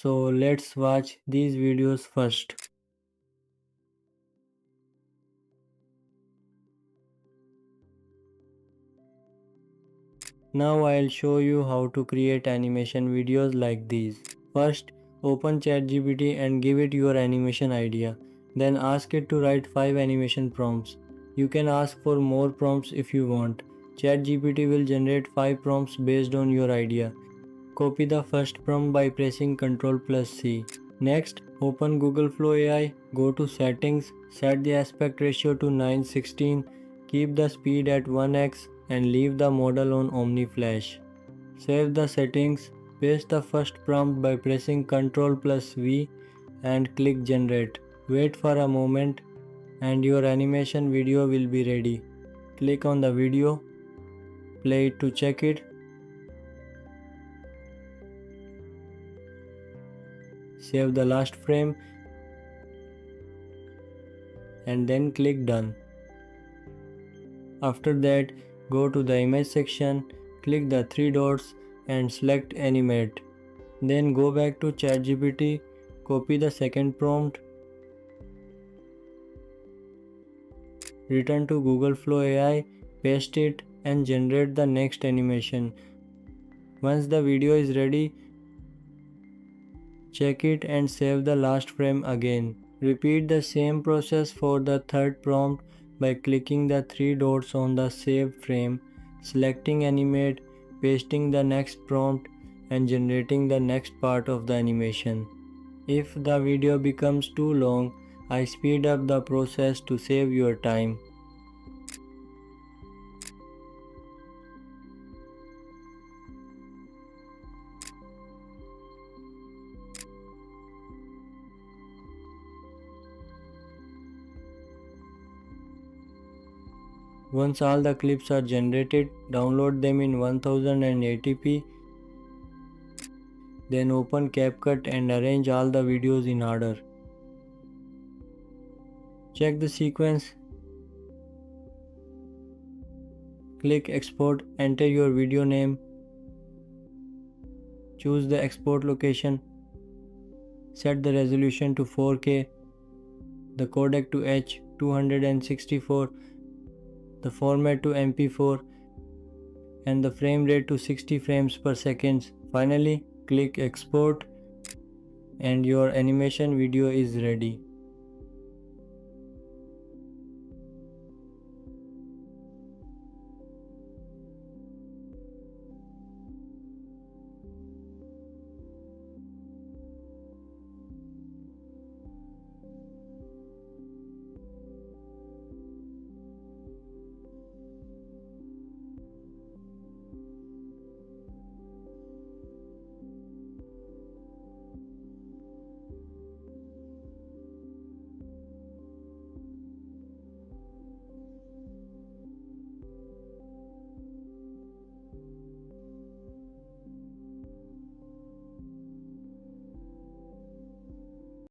So let's watch these videos first. Now I'll show you how to create animation videos like these. First, open ChatGPT and give it your animation idea. Then ask it to write 5 animation prompts. You can ask for more prompts if you want. ChatGPT will generate 5 prompts based on your idea. Copy the first prompt by pressing Ctrl+C. Next, open Google Flow AI, go to Settings, set the aspect ratio to 9:16, keep the speed at 1x and leave the model on OmniFlash. Save the settings, paste the first prompt by pressing Ctrl+V and click Generate. Wait for a moment and your animation video will be ready. Click on the video, play it to check it. Save the last frame and then click Done. After that, go to the image section, click the 3 dots and select Animate. Then go back to ChatGPT, copy the second prompt, return to Google Flow AI, paste it and generate the next animation. Once the video is ready, check it and save the last frame again. Repeat the same process for the third prompt by clicking the 3 dots on the saved frame, selecting Animate, pasting the next prompt and generating the next part of the animation. If the video becomes too long, I speed up the process to save your time. Once all the clips are generated, download them in 1080p. Then open CapCut and arrange all the videos in order. Check the sequence. Click Export, enter your video name. Choose the export location. Set the resolution to 4K, the codec to H264, the format to MP4 and the frame rate to 60 frames per second. Finally, click Export and your animation video is ready.